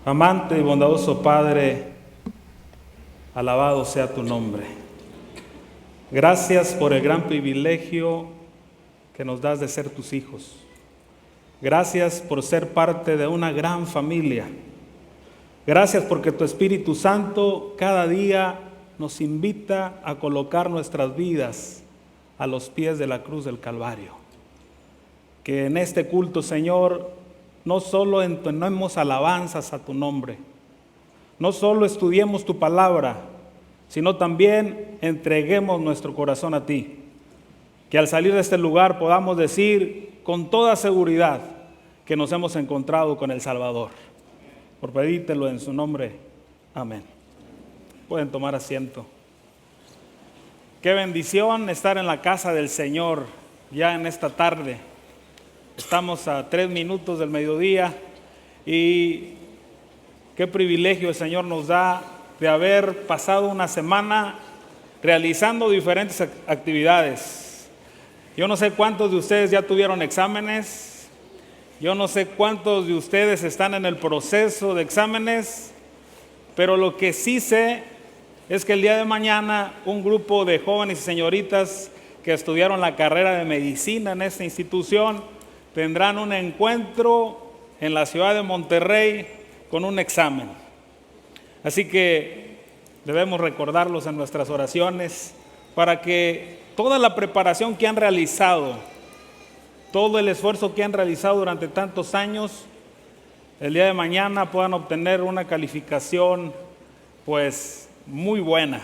Amante y bondadoso Padre, alabado sea tu nombre. Gracias por el gran privilegio que nos das de ser tus hijos. Gracias por ser parte de una gran familia. Gracias porque tu Espíritu Santo cada día nos invita a colocar nuestras vidas a los pies de la cruz del Calvario. Que en este culto, Señor, no solo entonemos alabanzas a tu nombre, no solo estudiemos tu palabra, sino también entreguemos nuestro corazón a ti. Que al salir de este lugar podamos decir con toda seguridad que nos hemos encontrado con el Salvador. Por pedírtelo en su nombre. Amén. Pueden tomar asiento. Qué bendición estar en la casa del Señor ya en esta tarde. Estamos a 3 minutos del mediodía y qué privilegio el Señor nos da de haber pasado una semana realizando diferentes actividades. Yo no sé cuántos de ustedes ya tuvieron exámenes, yo no sé cuántos de ustedes están en el proceso de exámenes, pero lo que sí sé es que el día de mañana un grupo de jóvenes y señoritas que estudiaron la carrera de medicina en esta institución tendrán un encuentro en la ciudad de Monterrey con un examen. Así que debemos recordarlos en nuestras oraciones para que toda la preparación que han realizado, todo el esfuerzo que han realizado durante tantos años, el día de mañana puedan obtener una calificación pues muy buena.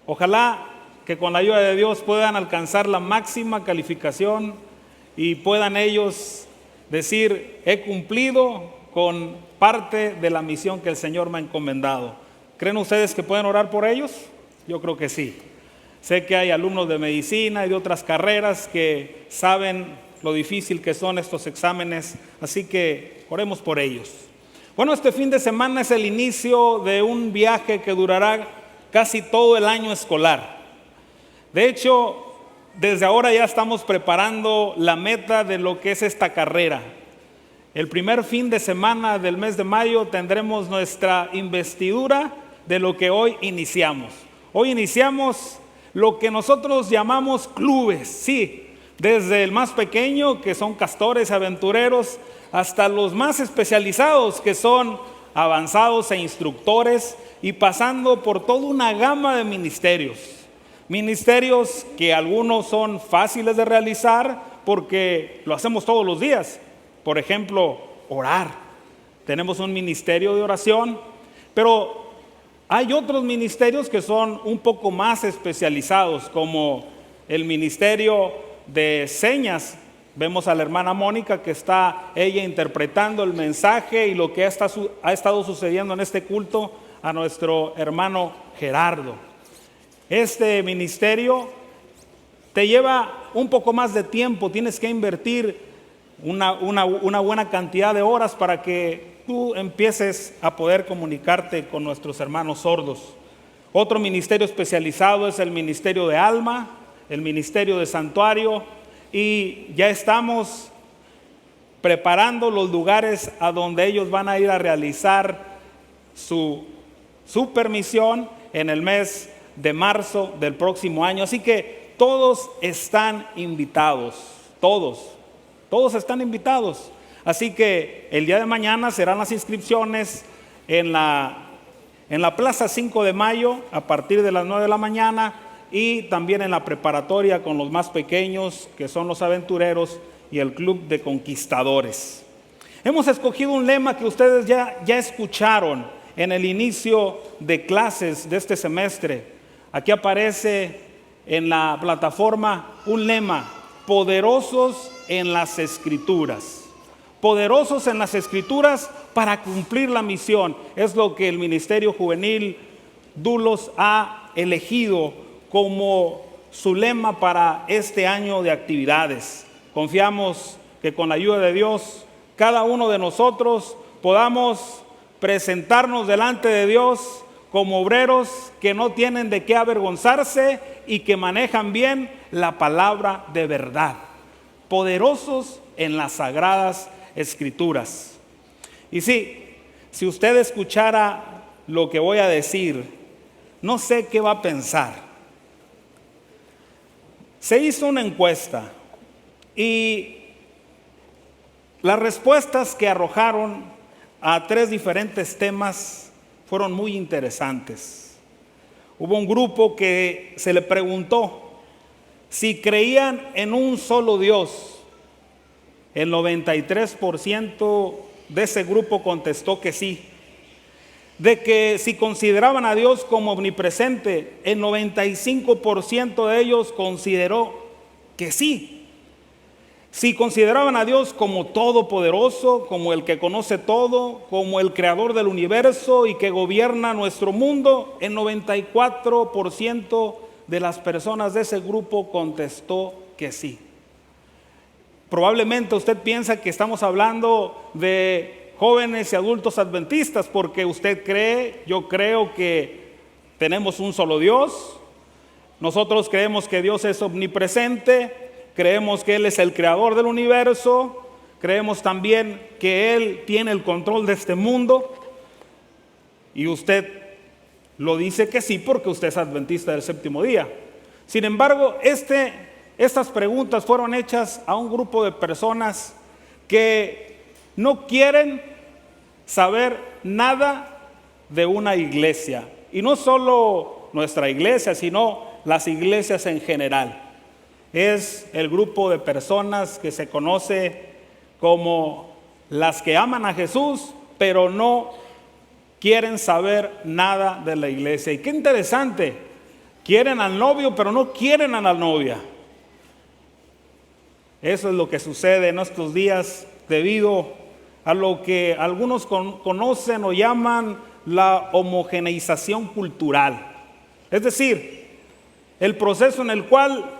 Ojalá que con la ayuda de Dios puedan alcanzar la máxima calificación y puedan ellos decir, he cumplido con parte de la misión que el Señor me ha encomendado. ¿Creen ustedes que pueden orar por ellos? Yo creo que sí. Sé que hay alumnos de medicina y de otras carreras que saben lo difícil que son estos exámenes, así que oremos por ellos. Bueno, este fin de semana es el inicio de un viaje que durará casi todo el año escolar. De hecho, desde ahora ya estamos preparando la meta de lo que es esta carrera. El primer fin de semana del mes de mayo tendremos nuestra investidura de lo que hoy iniciamos. Hoy iniciamos lo que nosotros llamamos clubes, sí, desde el más pequeño, que son castores, aventureros, hasta los más especializados, que son avanzados e instructores, y pasando por toda una gama de ministerios. Ministerios que algunos son fáciles de realizar porque lo hacemos todos los días. Por ejemplo, orar. Tenemos un ministerio de oración, pero hay otros ministerios que son un poco más especializados, como el ministerio de señas. Vemos a la hermana Mónica que está ella interpretando el mensaje y lo que ha estado sucediendo en este culto a nuestro hermano Gerardo. Este ministerio te lleva un poco más de tiempo, tienes que invertir una buena cantidad de horas para que tú empieces a poder comunicarte con nuestros hermanos sordos. Otro ministerio especializado es el ministerio de alma, el ministerio de santuario, y ya estamos preparando los lugares a donde ellos van a ir a realizar su permisión en el mes de marzo del próximo año. Así que todos están invitados, todos están invitados. Así que el día de mañana serán las inscripciones en la Plaza 5 de Mayo a partir de las 9 de la mañana y también en la preparatoria con los más pequeños, que son los aventureros y el club de conquistadores. Hemos escogido un lema que ustedes ya escucharon en el inicio de clases de este semestre. Aquí aparece en la plataforma un lema: poderosos en las Escrituras. Poderosos en las Escrituras para cumplir la misión. Es lo que el Ministerio Juvenil Dulos ha elegido como su lema para este año de actividades. Confiamos que con la ayuda de Dios, cada uno de nosotros podamos presentarnos delante de Dios como obreros que no tienen de qué avergonzarse y que manejan bien la palabra de verdad. Poderosos en las sagradas Escrituras. Y sí, si usted escuchara lo que voy a decir, no sé qué va a pensar. Se hizo una encuesta y las respuestas que arrojaron a 3 diferentes temas fueron muy interesantes. Hubo un grupo que se le preguntó si creían en un solo Dios. El 93% de ese grupo contestó que sí. De que si consideraban a Dios como omnipresente, el 95% de ellos consideró que sí. Si consideraban a Dios como todopoderoso, como el que conoce todo, como el creador del universo y que gobierna nuestro mundo, el 94% de las personas de ese grupo contestó que sí. Probablemente usted piensa que estamos hablando de jóvenes y adultos adventistas porque usted cree, yo creo que tenemos un solo Dios. Nosotros creemos que Dios es omnipresente. Creemos que Él es el creador del universo. Creemos también que Él tiene el control de este mundo. Y usted lo dice que sí porque usted es adventista del séptimo día. Sin embargo, estas preguntas fueron hechas a un grupo de personas que no quieren saber nada de una iglesia. Y no solo nuestra iglesia, sino las iglesias en general. Es el grupo de personas que se conoce como las que aman a Jesús, pero no quieren saber nada de la iglesia. Y qué interesante, quieren al novio, pero no quieren a la novia. Eso es lo que sucede en estos días debido a lo que algunos conocen o llaman la homogeneización cultural. Es decir, el proceso en el cual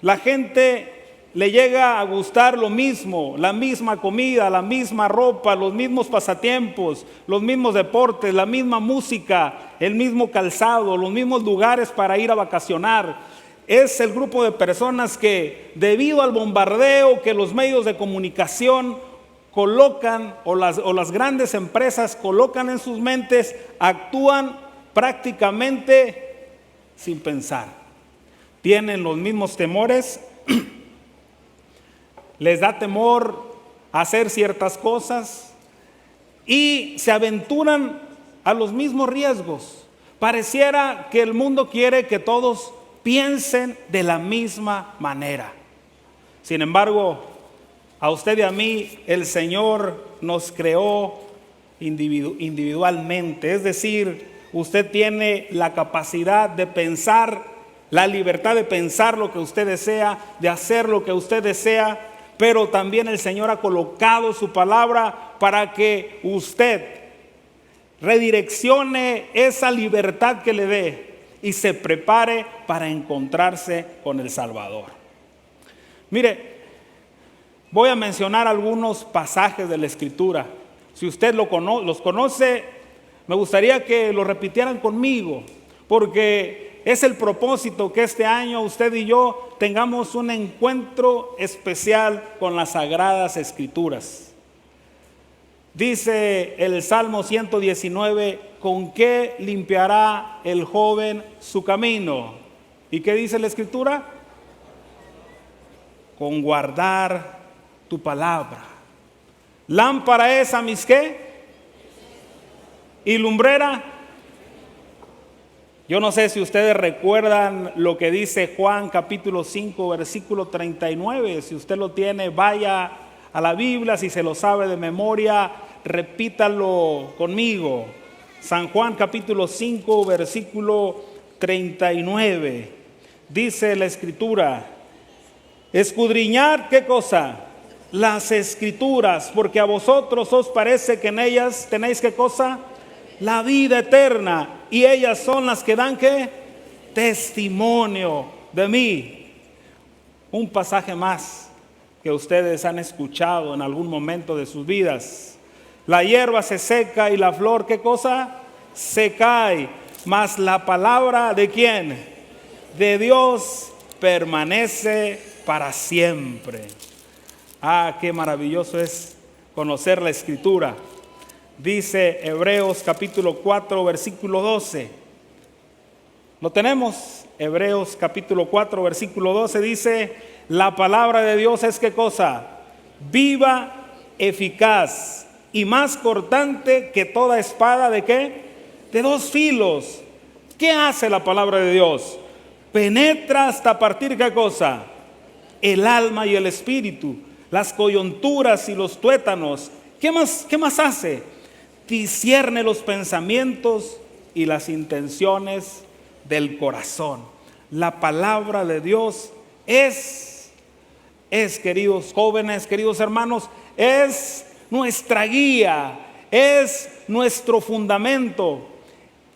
la gente le llega a gustar lo mismo, la misma comida, la misma ropa, los mismos pasatiempos, los mismos deportes, la misma música, el mismo calzado, los mismos lugares para ir a vacacionar. Es el grupo de personas que, debido al bombardeo que los medios de comunicación colocan o las grandes empresas colocan en sus mentes, actúan prácticamente sin pensar. Tienen los mismos temores, les da temor hacer ciertas cosas y se aventuran a los mismos riesgos. Pareciera que el mundo quiere que todos piensen de la misma manera. Sin embargo, a usted y a mí el Señor nos creó individualmente. Es decir, usted tiene la capacidad de pensar, la libertad de pensar lo que usted desea, de hacer lo que usted desea, pero también el Señor ha colocado su palabra para que usted redireccione esa libertad que le dé y se prepare para encontrarse con el Salvador. Mire, voy a mencionar algunos pasajes de la Escritura. Si usted los conoce, me gustaría que lo repitieran conmigo, porque es el propósito que este año usted y yo tengamos un encuentro especial con las Sagradas Escrituras. Dice el Salmo 119, ¿con qué limpiará el joven su camino? ¿Y qué dice la Escritura? Con guardar tu palabra. Lámpara es a mis ¿qué? Y lumbrera. Yo no sé si ustedes recuerdan lo que dice Juan capítulo 5 versículo 39. Si usted lo tiene, vaya a la Biblia. Si se lo sabe de memoria, repítalo conmigo. San Juan capítulo 5 versículo 39. Dice la Escritura: escudriñad, ¿qué cosa? Las Escrituras, porque a vosotros os parece que en ellas tenéis ¿qué cosa? La vida eterna, y ellas son las que dan ¿qué? Testimonio de mí. Un pasaje más que ustedes han escuchado en algún momento de sus vidas. La hierba se seca y la flor ¿qué cosa? Se cae, mas la palabra ¿de quién? De Dios permanece para siempre. Ah, qué maravilloso es conocer la Escritura. dice Hebreos capítulo 4, versículo 12. ¿Lo tenemos? Hebreos capítulo 4, versículo 12 dice: la palabra de Dios es ¿qué cosa? Viva, eficaz y más cortante que toda espada ¿de qué? De dos filos. ¿Qué hace la palabra de Dios? Penetra hasta partir ¿qué cosa? El alma y el espíritu, las coyunturas y los tuétanos. ¿Qué más hace? Discierne los pensamientos y las intenciones del corazón. La palabra de Dios es, queridos jóvenes, queridos hermanos, es nuestra guía, es nuestro fundamento.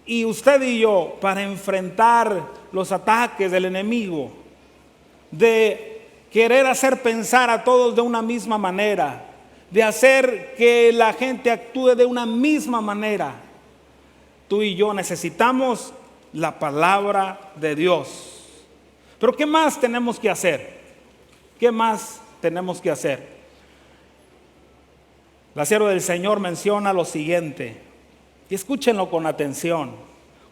Y usted y yo, para enfrentar los ataques del enemigo, de querer hacer pensar a todos de una misma manera, de hacer que la gente actúe de una misma manera, tú y yo necesitamos la palabra de Dios. Pero ¿qué más tenemos que hacer? ¿Qué más tenemos que hacer? La sierva del Señor menciona lo siguiente, y escúchenlo con atención.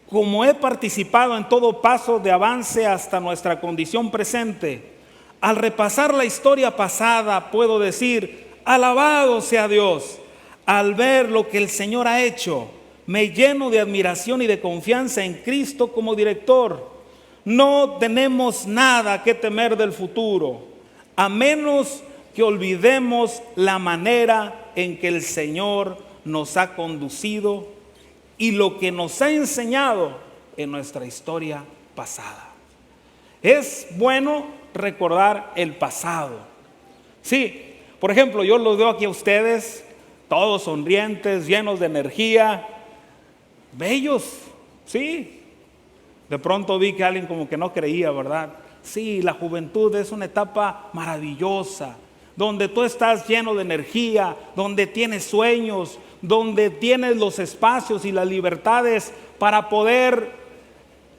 Como he participado en todo paso de avance hasta nuestra condición presente, al repasar la historia pasada puedo decir: alabado sea Dios. Al ver lo que el Señor ha hecho, me lleno de admiración y de confianza en Cristo como director. No tenemos nada que temer del futuro, a menos que olvidemos la manera en que el Señor nos ha conducido y lo que nos ha enseñado en nuestra historia pasada. Es bueno recordar el pasado. Sí, por ejemplo, yo los veo aquí a ustedes, todos sonrientes, llenos de energía, bellos, sí. De pronto vi que alguien como que no creía, ¿verdad? Sí, la juventud es una etapa maravillosa, donde tú estás lleno de energía, donde tienes sueños, donde tienes los espacios y las libertades para poder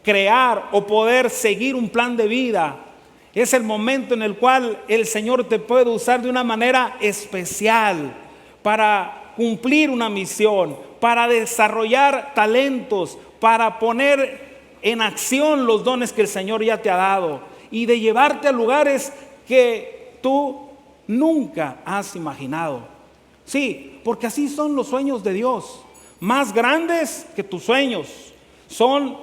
crear o poder seguir un plan de vida. Es el momento en el cual el Señor te puede usar de una manera especial para cumplir una misión, para desarrollar talentos, para poner en acción los dones que el Señor ya te ha dado y de llevarte a lugares que tú nunca has imaginado. Sí, porque así son los sueños de Dios. Más grandes que tus sueños son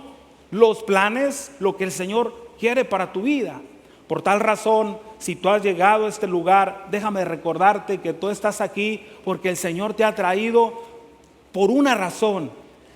los planes, lo que el Señor quiere para tu vida. Por tal razón, si tú has llegado a este lugar, déjame recordarte que tú estás aquí porque el Señor te ha traído por una razón.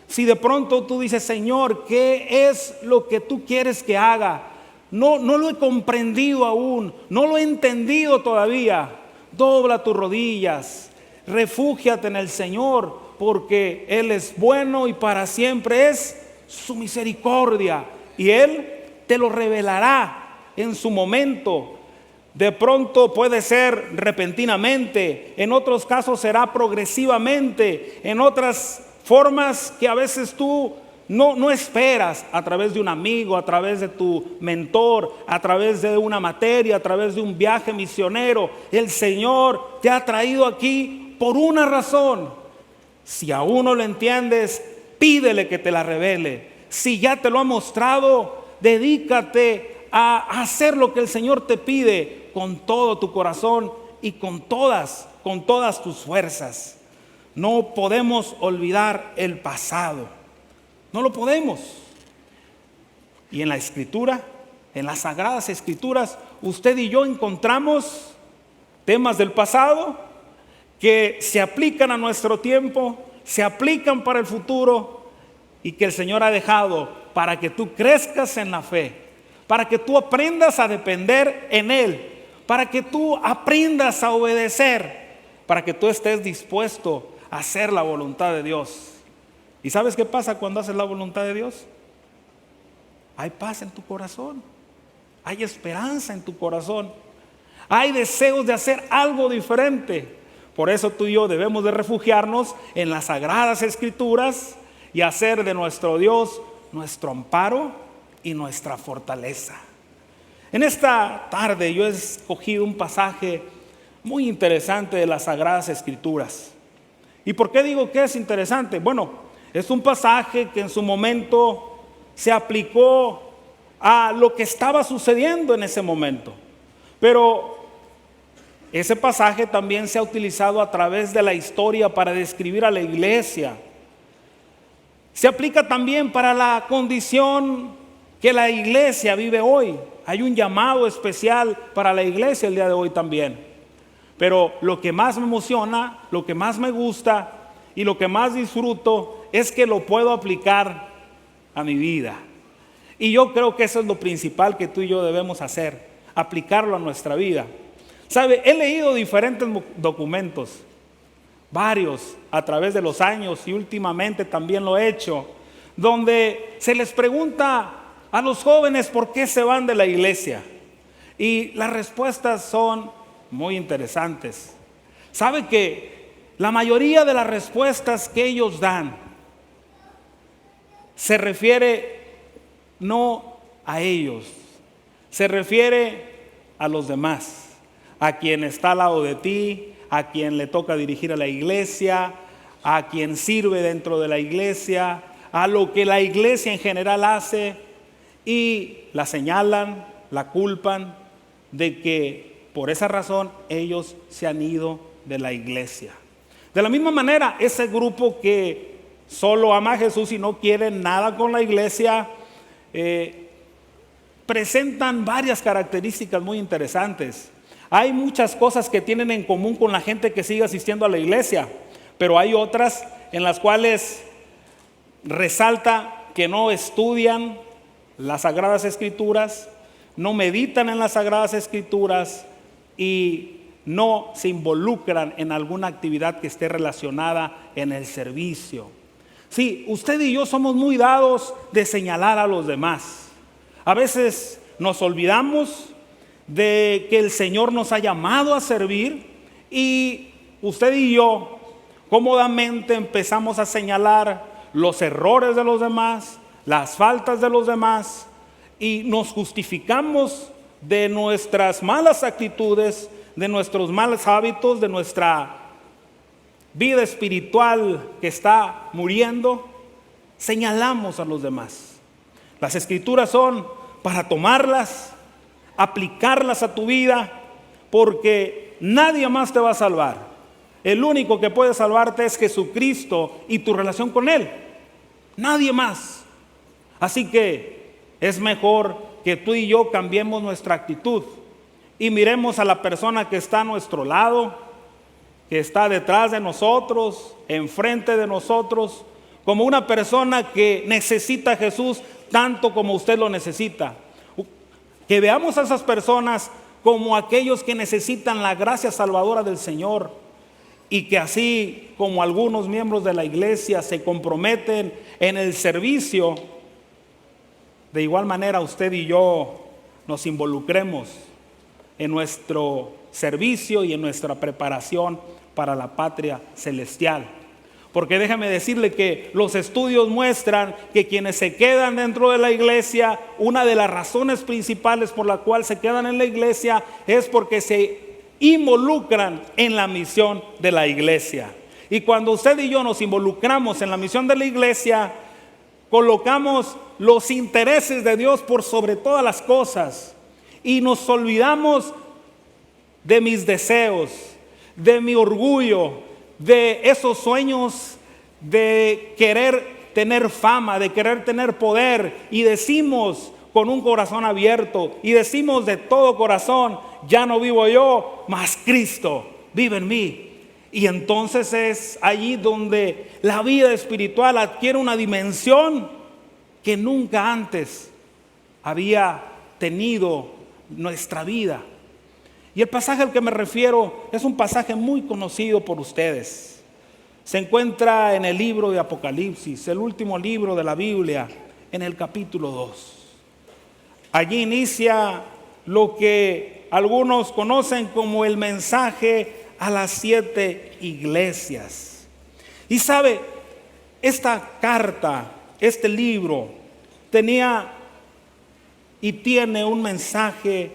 Si de pronto tú dices: Señor, ¿qué es lo que tú quieres que haga? No lo he comprendido aún, no lo he entendido todavía. Dobla tus rodillas, refúgiate en el Señor, porque Él es bueno y para siempre es su misericordia, y Él te lo revelará en su momento. De pronto puede ser repentinamente, en otros casos será progresivamente, en otras formas que a veces tú no esperas, a través de un amigo, a través de tu mentor, a través de una materia, a través de un viaje misionero. El Señor te ha traído aquí por una razón. Si aún no lo entiendes, pídele que te la revele. Si ya te lo ha mostrado, dedícate a hacer lo que el Señor te pide con todo tu corazón y con todas tus fuerzas. No podemos olvidar el pasado. No lo podemos. Y en la Escritura, en las Sagradas Escrituras, usted y yo encontramos temas del pasado que se aplican a nuestro tiempo, se aplican para el futuro y que el Señor ha dejado para que tú crezcas en la fe, para que tú aprendas a depender en Él, para que tú aprendas a obedecer, para que tú estés dispuesto a hacer la voluntad de Dios. ¿Y sabes qué pasa cuando haces la voluntad de Dios? Hay paz en tu corazón, hay esperanza en tu corazón, hay deseos de hacer algo diferente. Por eso tú y yo debemos de refugiarnos en las Sagradas Escrituras y hacer de nuestro Dios nuestro amparo y nuestra fortaleza. En esta tarde yo he escogido un pasaje muy interesante de las Sagradas Escrituras. ¿Y por qué digo que es interesante? Bueno, es un pasaje que en su momento se aplicó a lo que estaba sucediendo en ese momento. Pero ese pasaje también se ha utilizado a través de la historia para describir a la iglesia. Se aplica también para la condición que la iglesia vive hoy. Hay un llamado especial para la iglesia el día de hoy también. Pero lo que más me emociona, lo que más me gusta y lo que más disfruto es que lo puedo aplicar a mi vida. Y yo creo que eso es lo principal que tú y yo debemos hacer, aplicarlo a nuestra vida. ¿Sabe? He leído diferentes documentos, varios a través de los años, y últimamente también lo he hecho, donde se les pregunta a los jóvenes por qué se van de la iglesia. Y las respuestas son muy interesantes. ¿Sabe que la mayoría de las respuestas que ellos dan se refiere no a ellos, se refiere a los demás? A quien está al lado de ti, a quien le toca dirigir a la iglesia, a quien sirve dentro de la iglesia, a lo que la iglesia en general hace, y la señalan, la culpan de que por esa razón ellos se han ido de la iglesia. De la misma manera, ese grupo que solo ama a Jesús y no quiere nada con la iglesia, presentan varias características muy interesantes. Hay muchas cosas que tienen en común con la gente que sigue asistiendo a la iglesia, pero hay otras en las cuales resalta que no estudian las Sagradas Escrituras, no meditan en las Sagradas Escrituras y no se involucran en alguna actividad que esté relacionada en el servicio. Sí, usted y yo somos muy dados de señalar a los demás. A veces nos olvidamos de que el Señor nos ha llamado a servir, y usted y yo cómodamente empezamos a señalar los errores de los demás, las faltas de los demás, y nos justificamos de nuestras malas actitudes, de nuestros malos hábitos, de nuestra vida espiritual que está muriendo. Señalamos a los demás. Las Escrituras son para tomarlas, aplicarlas a tu vida, porque nadie más te va a salvar. El único que puede salvarte es Jesucristo y tu relación con Él. Nadie más. Así que es mejor que tú y yo cambiemos nuestra actitud y miremos a la persona que está a nuestro lado, que está detrás de nosotros, enfrente de nosotros, como una persona que necesita a Jesús tanto como usted lo necesita. Que veamos a esas personas como aquellos que necesitan la gracia salvadora del Señor, y que así como algunos miembros de la iglesia se comprometen en el servicio, de igual manera usted y yo nos involucremos en nuestro servicio y en nuestra preparación para la patria celestial. Porque déjame decirle que los estudios muestran que quienes se quedan dentro de la iglesia, una de las razones principales por la cual se quedan en la iglesia es porque se involucran en la misión de la iglesia. Y cuando usted y yo nos involucramos en la misión de la iglesia, colocamos los intereses de Dios por sobre todas las cosas y nos olvidamos de mis deseos, de mi orgullo, de esos sueños de querer tener fama, de querer tener poder, y decimos con un corazón abierto y decimos de todo corazón: ya no vivo yo, mas Cristo vive en mí. Y entonces es allí donde la vida espiritual adquiere una dimensión que nunca antes había tenido nuestra vida. Y el pasaje al que me refiero es un pasaje muy conocido por ustedes. Se encuentra en el libro de Apocalipsis, el último libro de la Biblia, en el capítulo 2. Allí inicia lo que algunos conocen como el mensaje a las 7 iglesias. Y sabe, esta carta, este libro, tenía y tiene un mensaje,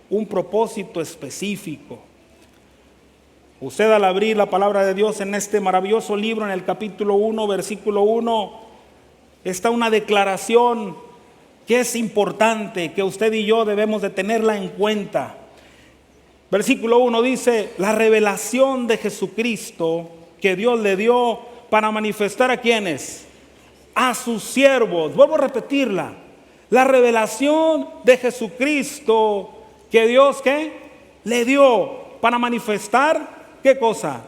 un propósito específico. Usted al abrir la palabra de Dios en este maravilloso libro, en el capítulo 1, versículo 1, está una declaración que es importante, que usted y yo debemos de tenerla en cuenta. Versículo 1 dice: la revelación de Jesucristo que Dios le dio para manifestar ¿a quiénes? A sus siervos. Vuelvo a repetirla. La revelación de Jesucristo que Dios ¿qué? Le dio para manifestar ¿qué cosa?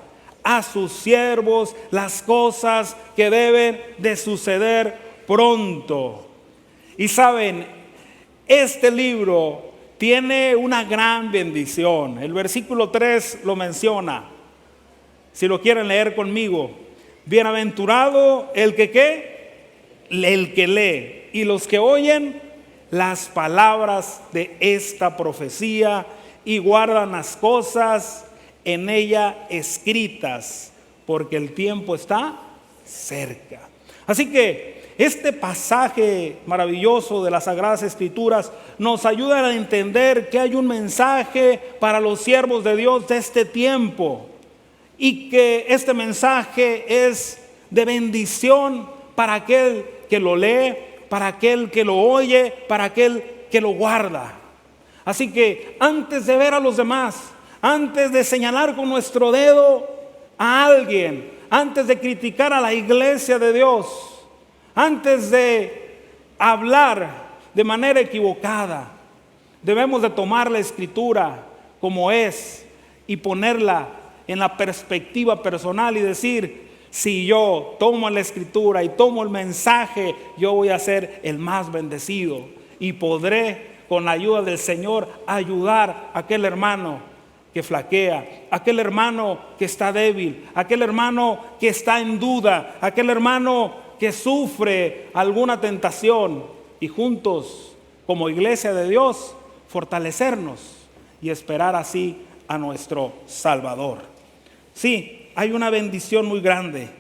A sus siervos las cosas que deben de suceder pronto. Y saben, este libro tiene una gran bendición. El versículo 3 lo menciona. Si lo quieren leer conmigo: bienaventurado el que ¿qué? El que lee y los que oyen las palabras de esta profecía y guardan las cosas en ella escritas, porque el tiempo está cerca. Así que este pasaje maravilloso de las Sagradas Escrituras nos ayuda a entender que hay un mensaje para los siervos de Dios de este tiempo, y que este mensaje es de bendición para aquel que lo lee, para aquel que lo oye, para aquel que lo guarda. Así que antes de ver a los demás, antes de señalar con nuestro dedo a alguien, antes de criticar a la iglesia de Dios, antes de hablar de manera equivocada, debemos de tomar la Escritura como es y ponerla en la perspectiva personal y decir: si yo tomo la Escritura y tomo el mensaje, yo voy a ser el más bendecido y podré, con la ayuda del Señor, ayudar a aquel hermano que flaquea, aquel hermano que está débil, aquel hermano que está en duda, aquel hermano que sufre alguna tentación, y juntos como iglesia de Dios fortalecernos y esperar así a nuestro Salvador. Sí, hay una bendición muy grande.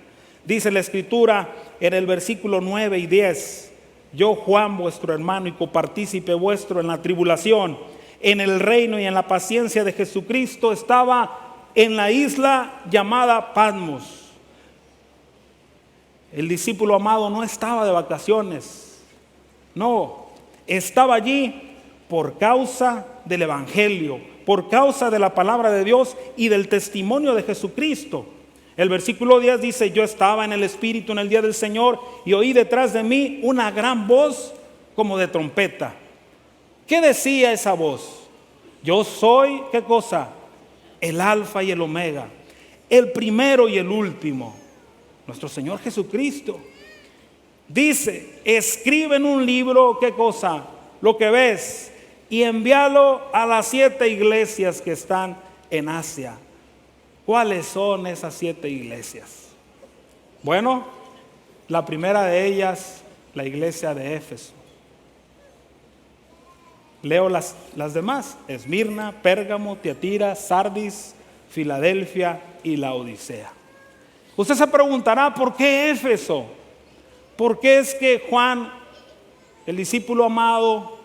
Dice la Escritura en el versículo 9 y 10: yo, Juan, vuestro hermano y copartícipe vuestro en la tribulación, en el reino y en la paciencia de Jesucristo, estaba en la isla llamada Patmos. El discípulo amado no estaba de vacaciones, no, estaba allí por causa del Evangelio, por causa de la palabra de Dios y del testimonio de Jesucristo. El versículo 10 dice: yo estaba en el Espíritu en el día del Señor y oí detrás de mí una gran voz como de trompeta. ¿Qué decía esa voz? Yo soy, ¿qué cosa? El Alfa y el Omega, el primero y el último. Nuestro Señor Jesucristo dice: escribe en un libro, ¿qué cosa? Lo que ves, y envíalo a las 7 iglesias que están en Asia. ¿Cuáles son esas 7 iglesias? Bueno, la primera de ellas, la iglesia de Éfeso. Leo las demás: Esmirna, Pérgamo, Tiatira, Sardis, Filadelfia y Laodicea. Usted se preguntará: ¿por qué Éfeso? ¿Por qué es que Juan, el discípulo amado,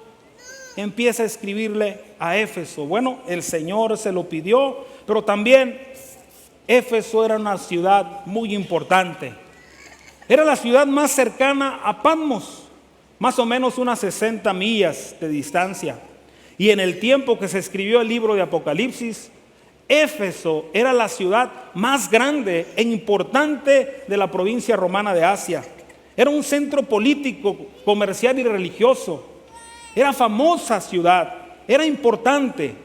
empieza a escribirle a Éfeso? Bueno, el Señor se lo pidió, pero también Éfeso era una ciudad muy importante. Era la ciudad más cercana a Patmos, más o menos unas 60 millas de distancia. Y en el tiempo que se escribió el libro de Apocalipsis, Éfeso era la ciudad más grande e importante de la provincia romana de Asia. Era un centro político, comercial y religioso. Era famosa ciudad, era importante.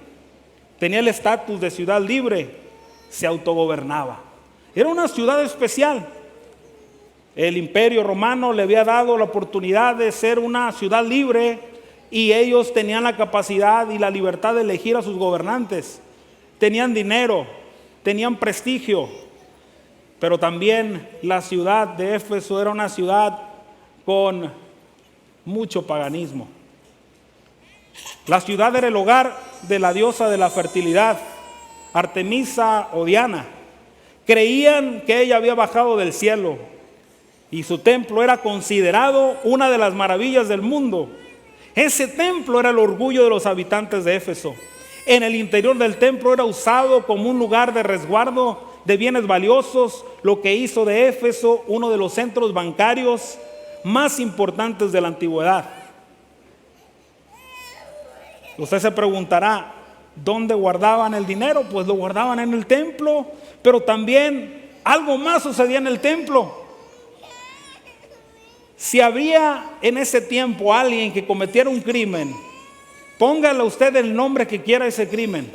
Tenía el estatus de ciudad libre, se autogobernaba. Era una ciudad especial. El Imperio Romano le había dado la oportunidad de ser una ciudad libre, y ellos tenían la capacidad y la libertad de elegir a sus gobernantes. Tenían dinero, tenían prestigio, pero también la ciudad de Éfeso era una ciudad con mucho paganismo. La ciudad era el hogar de la diosa de la fertilidad, Artemisa o Diana. Creían que ella había bajado del cielo y su templo era considerado una de las maravillas del mundo. Ese templo era el orgullo de los habitantes de Éfeso. en el interior del templo era usado como un lugar de resguardo de bienes valiosos, lo que hizo de Éfeso uno de los centros bancarios más importantes de la antigüedad. Usted se preguntará, ¿dónde guardaban el dinero? Pues lo guardaban en el templo, pero también algo más sucedía en el templo. Si había en ese tiempo alguien que cometiera un crimen, póngale usted el nombre que quiera a ese crimen.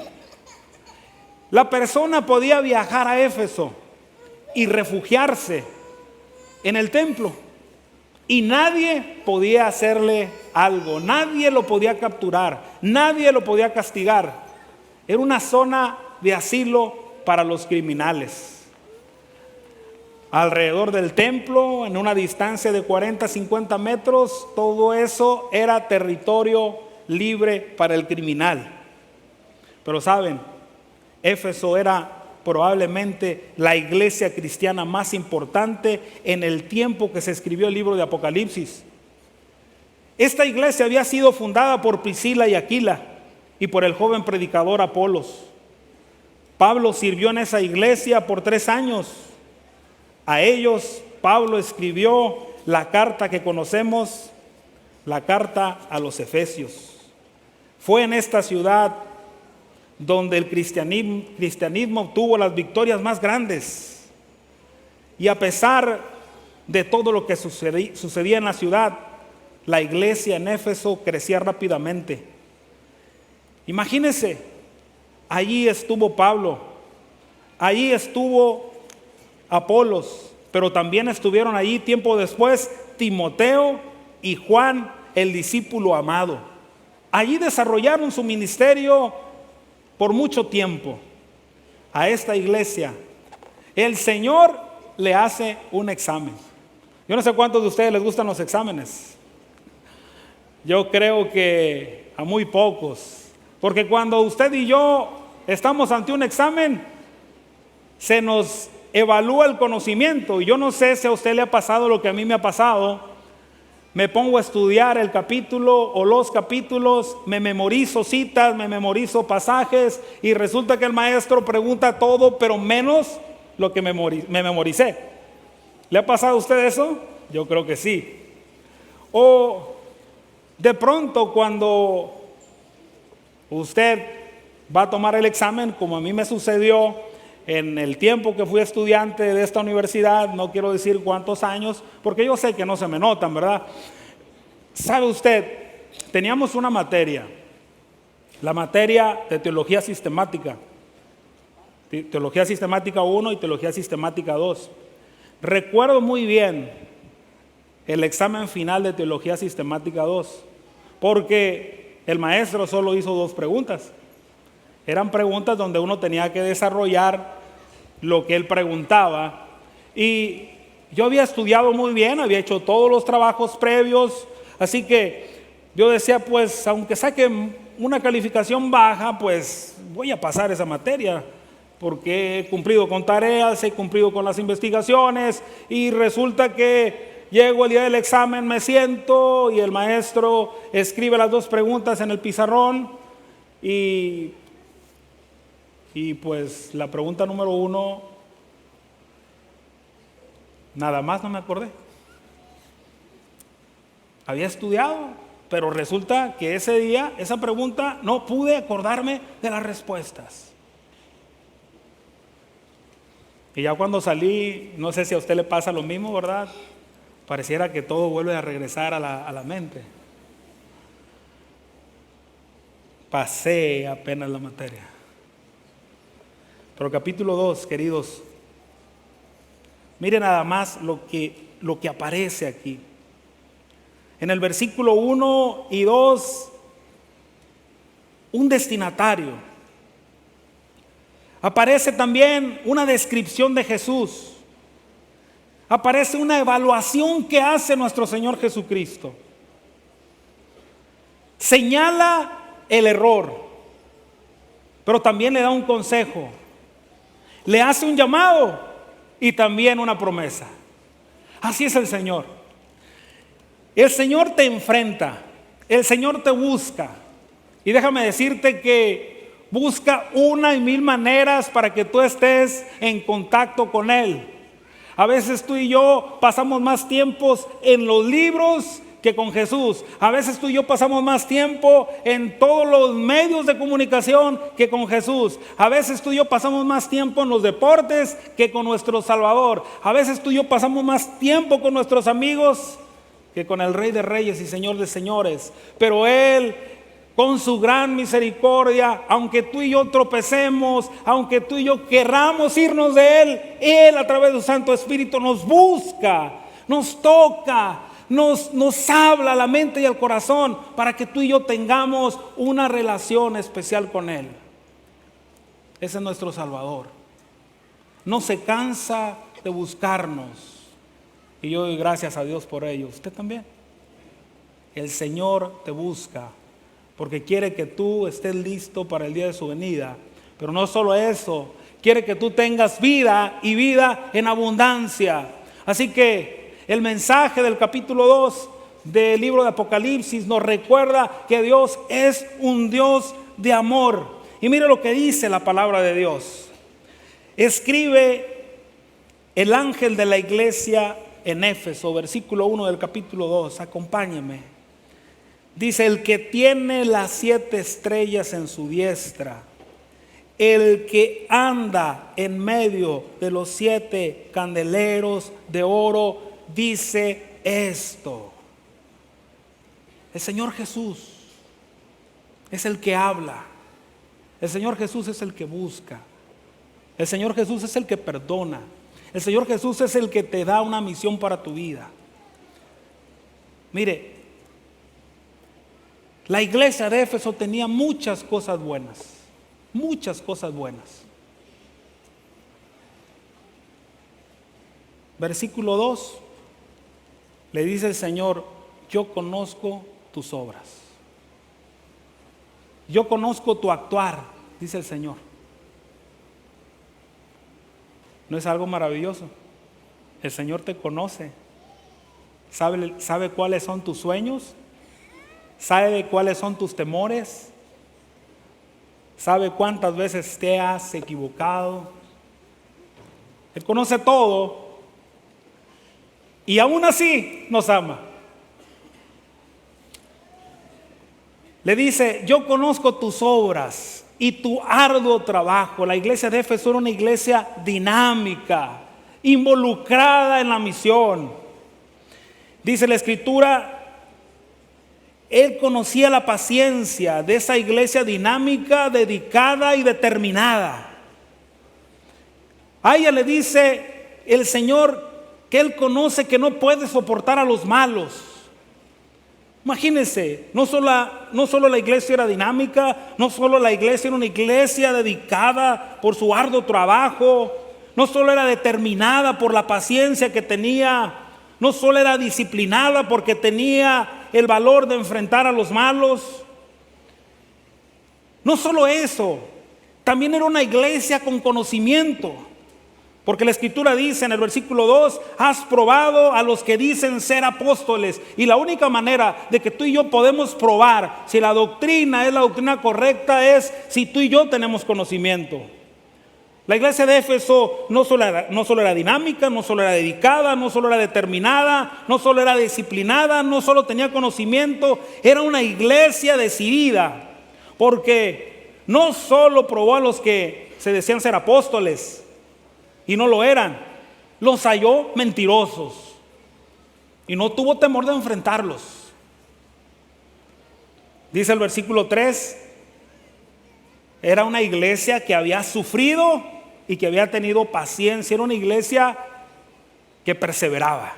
La persona podía viajar a Éfeso y refugiarse en el templo. Y nadie podía hacerle algo, nadie lo podía capturar, nadie lo podía castigar. Era una zona de asilo para los criminales. Alrededor del templo, en una distancia de 40 a 50 metros, todo eso era territorio libre para el criminal. Pero saben, Éfeso era probablemente la iglesia cristiana más importante en el tiempo que se escribió el libro de Apocalipsis. Esta iglesia había sido fundada por Priscila y Aquila y por el joven predicador Apolos. Pablo sirvió en esa iglesia por 3 años. A ellos Pablo escribió la carta que conocemos, la carta a los Efesios. Fue en esta ciudad donde el cristianismo obtuvo las victorias más grandes. Y a pesar de todo lo que sucedía en la ciudad, la iglesia en Éfeso crecía rápidamente. Imagínense, allí estuvo Pablo, allí estuvo Apolos, pero también estuvieron allí tiempo después Timoteo y Juan, el discípulo amado. Allí desarrollaron su ministerio por mucho tiempo. A esta iglesia el Señor le hace un examen. Yo no sé cuántos de ustedes les gustan los exámenes. Yo creo que a muy pocos, porque cuando usted y yo estamos ante un examen, se nos evalúa el conocimiento. Y yo no sé si a usted le ha pasado lo que a mí me ha pasado. Me pongo a estudiar el capítulo o los capítulos, me memorizo citas, me memorizo pasajes y resulta que el maestro pregunta todo, pero menos lo que me memoricé. ¿Le ha pasado a usted eso? Yo creo que sí. O de pronto cuando usted va a tomar el examen, como a mí me sucedió en el tiempo que fui estudiante de esta universidad, no quiero decir cuántos años, porque yo sé que no se me notan, ¿verdad? ¿Sabe usted? Teníamos una materia, la materia de teología sistemática, teología sistemática 1 y teología sistemática 2. Recuerdo muy bien el examen final de teología sistemática 2, porque el maestro solo hizo 2 preguntas. Eran preguntas donde uno tenía que desarrollar lo que él preguntaba. Y yo había estudiado muy bien, había hecho todos los trabajos previos. Así que yo decía, pues, aunque saque una calificación baja, pues voy a pasar esa materia. Porque he cumplido con tareas, he cumplido con las investigaciones. Y resulta que llego el día del examen, me siento y el maestro escribe las 2 preguntas en el pizarrón. Y pues la pregunta número 1, nada más no me acordé. Había estudiado, pero resulta que ese día, esa pregunta, no pude acordarme de las respuestas. Y ya cuando salí, no sé si a usted le pasa lo mismo, ¿verdad? Pareciera que todo vuelve a regresar a la mente. Pasé apenas la materia. Pero capítulo 2, queridos, miren nada más lo que aparece aquí. En el versículo 1 y 2, un destinatario. Aparece también una descripción de Jesús. Aparece una evaluación que hace nuestro Señor Jesucristo. Señala el error, pero también le da un consejo. Le hace un llamado y también una promesa. Así es el Señor. El Señor te enfrenta, el Señor te busca. Y déjame decirte que busca una y mil maneras para que tú estés en contacto con Él. A veces tú y yo pasamos más tiempos en los libros que con Jesús. A veces tú y yo pasamos más tiempo en todos los medios de comunicación que con Jesús. A veces tú y yo pasamos más tiempo en los deportes que con nuestro Salvador. A veces tú y yo pasamos más tiempo con nuestros amigos que con el Rey de Reyes y Señor de Señores. Pero Él, con su gran misericordia, aunque tú y yo tropecemos, aunque tú y yo querramos irnos de Él a través de su Santo Espíritu nos busca, nos toca, nos habla a la mente y al corazón para que tú y yo tengamos una relación especial con Él. Ese es nuestro Salvador. No se cansa de buscarnos. Y yo doy gracias a Dios por ello. Usted también. El Señor te busca porque quiere que tú estés listo para el día de su venida. Pero no solo eso, quiere que tú tengas vida y vida en abundancia. Así que el mensaje del capítulo 2 del libro de Apocalipsis nos recuerda que Dios es un Dios de amor. Y mire lo que dice la palabra de Dios. Escribe el ángel de la iglesia en Éfeso, versículo 1 del capítulo 2. Acompáñeme. Dice: el que tiene las 7 estrellas en su diestra, el que anda en medio de los 7 candeleros de oro, dice esto. El Señor Jesús es el que habla. El Señor Jesús es el que busca. El Señor Jesús es el que perdona. El Señor Jesús es el que te da una misión para tu vida. Mire, la iglesia de Éfeso tenía muchas cosas buenas. Muchas cosas buenas. Versículo 2. Le dice el Señor: yo conozco tus obras. Yo conozco tu actuar, dice el Señor. ¿No es algo maravilloso? El Señor te conoce. Sabe cuáles son tus sueños. Sabe cuáles son tus temores. Sabe cuántas veces te has equivocado. Él conoce todo. Y aún así nos ama. Le dice: yo conozco tus obras y tu arduo trabajo. La iglesia de Éfeso era una iglesia dinámica, involucrada en la misión. Dice la Escritura, él conocía la paciencia de esa iglesia dinámica, dedicada y determinada. A ella le dice el Señor que Él conoce que no puede soportar a los malos. Imagínense, no solo la iglesia era dinámica, no solo la iglesia era una iglesia dedicada por su arduo trabajo, no solo era determinada por la paciencia que tenía, no solo era disciplinada porque tenía el valor de enfrentar a los malos. No solo eso, también era una iglesia con conocimiento. Porque la Escritura dice en el versículo 2: has probado a los que dicen ser apóstoles. Y la única manera de que tú y yo podemos probar si la doctrina es la doctrina correcta es si tú y yo tenemos conocimiento. La iglesia de Éfeso no solo era dinámica, no solo era dedicada, no solo era determinada, no solo era disciplinada, no solo tenía conocimiento, era una iglesia decidida. Porque no solo probó a los que se decían ser apóstoles y no lo eran, los halló mentirosos y no tuvo temor de enfrentarlos. Dice el versículo 3: era una iglesia que había sufrido y que había tenido paciencia. Era una iglesia que perseveraba.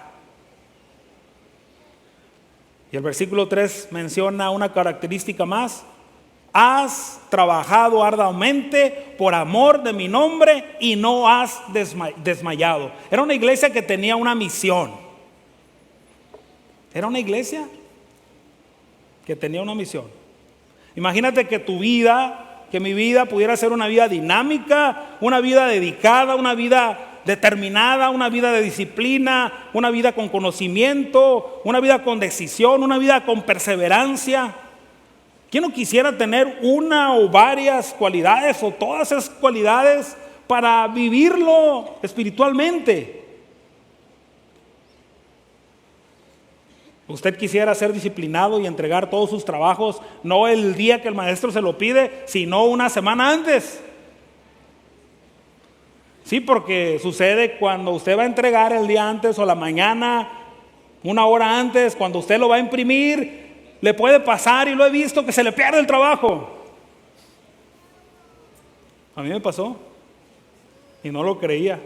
Y el versículo 3 menciona una característica más: has trabajado arduamente por amor de mi nombre y no has desmayado. Era una iglesia que tenía una misión. Era una iglesia que tenía una misión. Imagínate que tu vida, que mi vida pudiera ser una vida dinámica, una vida dedicada, una vida determinada, una vida de disciplina, una vida con conocimiento, una vida con decisión, una vida con perseverancia. ¿Quién no quisiera tener una o varias cualidades o todas esas cualidades para vivirlo espiritualmente? Usted quisiera ser disciplinado y entregar todos sus trabajos, no el día que el maestro se lo pide, sino una semana antes. Sí, porque sucede cuando usted va a entregar el día antes o la mañana, una hora antes, cuando usted lo va a imprimir, le puede pasar, y lo he visto, que se le pierde el trabajo. A mí me pasó y no lo creía.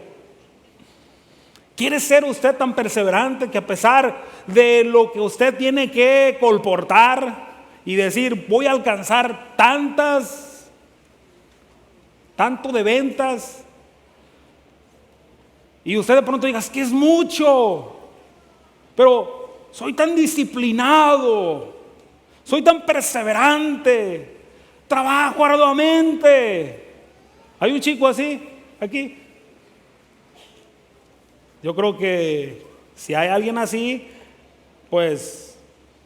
¿Quiere ser usted tan perseverante que a pesar de lo que usted tiene que colportar y decir, voy a alcanzar tanto de ventas, y usted de pronto diga, es que es mucho, pero soy tan disciplinado, soy tan perseverante, trabajo arduamente? ¿Hay un chico así aquí? Yo creo que si hay alguien así, pues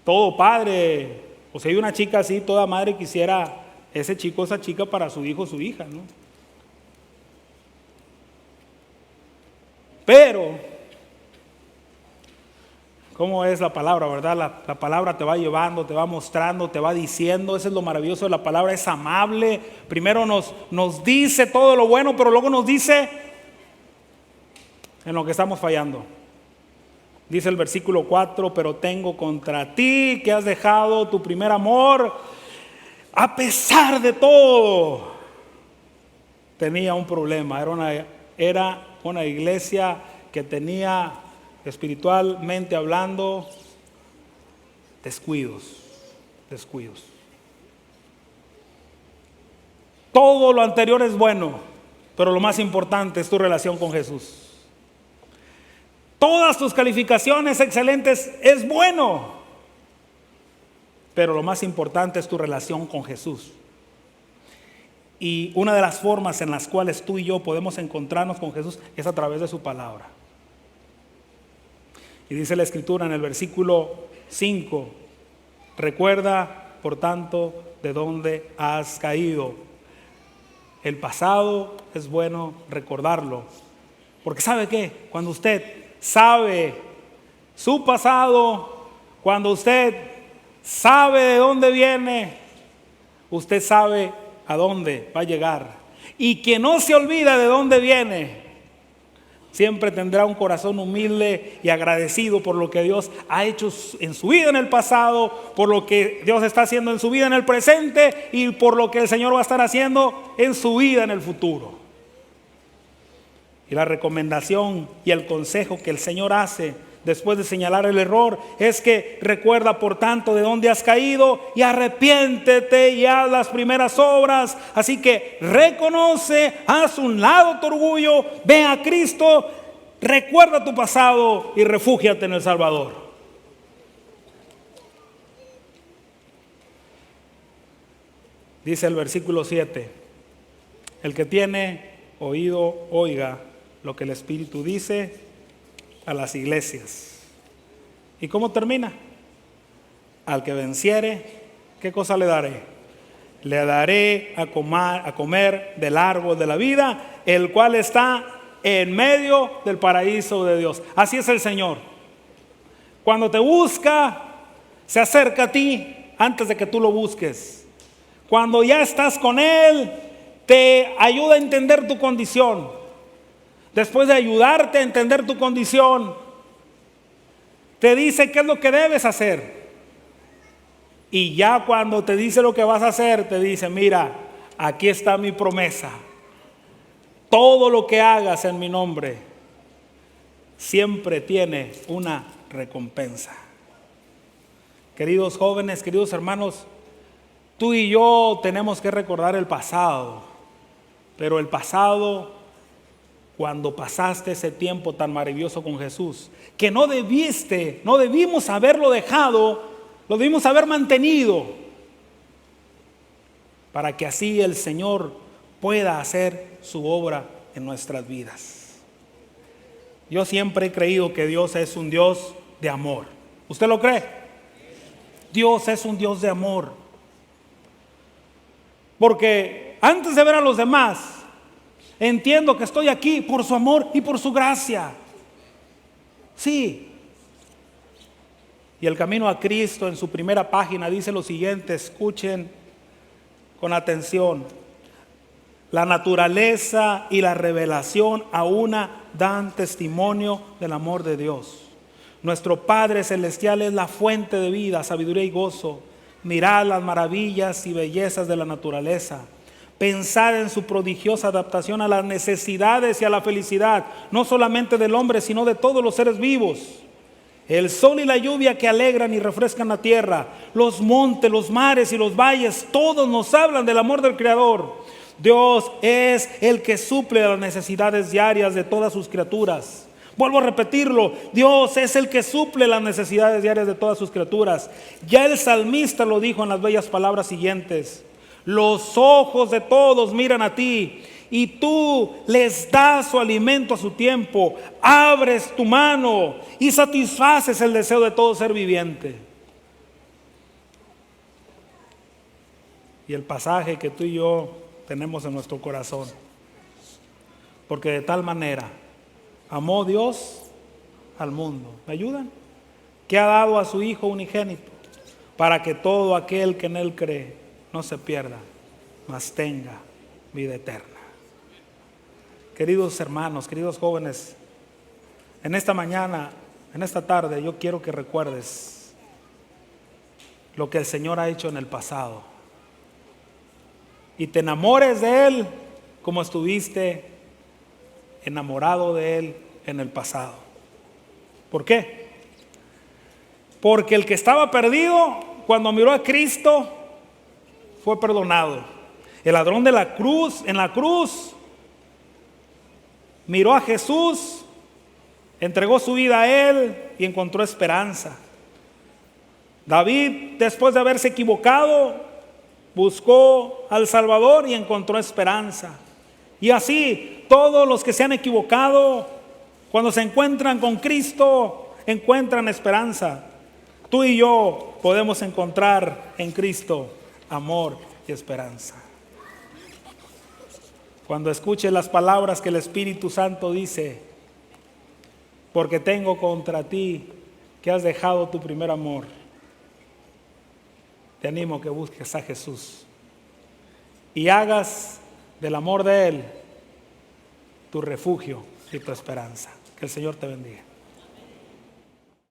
todo padre, o si hay una chica así, toda madre quisiera ese chico o esa chica para su hijo o su hija, ¿no? Pero, ¿cómo es la palabra, verdad? La palabra te va llevando, te va mostrando, te va diciendo. Eso es lo maravilloso de la palabra, es amable. Primero nos dice todo lo bueno, pero luego nos dice en lo que estamos fallando. Dice el versículo 4, pero tengo contra ti que has dejado tu primer amor. A pesar de todo, tenía un problema. Era una iglesia que tenía, espiritualmente hablando, descuidos. Todo lo anterior es bueno, pero lo más importante es tu relación con Jesús. Todas tus calificaciones excelentes es bueno, pero lo más importante es tu relación con Jesús. Y una de las formas en las cuales tú y yo podemos encontrarnos con Jesús es a través de su palabra. Y dice la Escritura en el versículo 5, recuerda, por tanto, de dónde has caído. El pasado es bueno recordarlo, porque ¿sabe qué? Cuando usted sabe su pasado, cuando usted sabe de dónde viene, usted sabe a dónde va a llegar. Y quien no se olvida de dónde viene, siempre tendrá un corazón humilde y agradecido por lo que Dios ha hecho en su vida en el pasado, por lo que Dios está haciendo en su vida en el presente y por lo que el Señor va a estar haciendo en su vida en el futuro. Y la recomendación y el consejo que el Señor hace después de señalar el error es que recuerda por tanto de dónde has caído y arrepiéntete y haz las primeras obras. Así que reconoce, haz un lado tu orgullo, ve a Cristo, recuerda tu pasado y refúgiate en el Salvador. Dice el versículo 7, el que tiene oído, oiga lo que el Espíritu dice a las iglesias. ¿Y cómo termina? Al que venciere, ¿qué cosa le daré? Le daré a comer del árbol de la vida, el cual está en medio del paraíso de Dios. Así es el Señor. Cuando te busca, se acerca a ti antes de que tú lo busques. Cuando ya estás con Él, te ayuda a entender tu condición. Después de ayudarte a entender tu condición, te dice qué es lo que debes hacer. Y ya cuando te dice lo que vas a hacer, te dice, mira, aquí está mi promesa. Todo lo que hagas en mi nombre siempre tiene una recompensa. Queridos jóvenes, queridos hermanos, tú y yo tenemos que recordar el pasado, pero el pasado, cuando pasaste ese tiempo tan maravilloso con Jesús, que no debimos haberlo dejado, lo debimos haber mantenido, para que así el Señor pueda hacer su obra en nuestras vidas. Yo siempre he creído que Dios es un Dios de amor. ¿Usted lo cree? Dios es un Dios de amor. Porque antes de ver a los demás, entiendo que estoy aquí por su amor y por su gracia. Sí. Y el camino a Cristo en su primera página dice lo siguiente, escuchen con atención. La naturaleza y la revelación a una dan testimonio del amor de Dios. Nuestro Padre Celestial es la fuente de vida, sabiduría y gozo. Mirad las maravillas y bellezas de la naturaleza. Pensad en su prodigiosa adaptación a las necesidades y a la felicidad, no solamente del hombre, sino de todos los seres vivos. El sol y la lluvia que alegran y refrescan la tierra, los montes, los mares y los valles, todos nos hablan del amor del Creador. Dios es el que suple las necesidades diarias de todas sus criaturas. Vuelvo a repetirlo, Dios es el que suple las necesidades diarias de todas sus criaturas. Ya el salmista lo dijo en las bellas palabras siguientes: los ojos de todos miran a ti, y tú les das su alimento a su tiempo. Abres tu mano y satisfaces el deseo de todo ser viviente. Y el pasaje que tú y yo tenemos en nuestro corazón, porque de tal manera amó Dios al mundo. ¿Me ayudan? Que ha dado a su Hijo unigénito, para que todo aquel que en Él cree no se pierda, mas tenga vida eterna. Queridos hermanos, queridos jóvenes, en esta mañana, en esta tarde, yo quiero que recuerdes lo que el Señor ha hecho en el pasado. Y te enamores de Él como estuviste enamorado de Él en el pasado. ¿Por qué? Porque el que estaba perdido, cuando miró a Cristo, fue perdonado. El ladrón de la cruz, en la cruz, miró a Jesús, entregó su vida a Él y encontró esperanza. David, después de haberse equivocado, buscó al Salvador y encontró esperanza. Y así, todos los que se han equivocado, cuando se encuentran con Cristo, encuentran esperanza. Tú y yo podemos encontrar en Cristo amor y esperanza. Cuando escuches las palabras que el Espíritu Santo dice: porque tengo contra ti que has dejado tu primer amor, te animo a que busques a Jesús y hagas del amor de Él tu refugio y tu esperanza. Que el Señor te bendiga.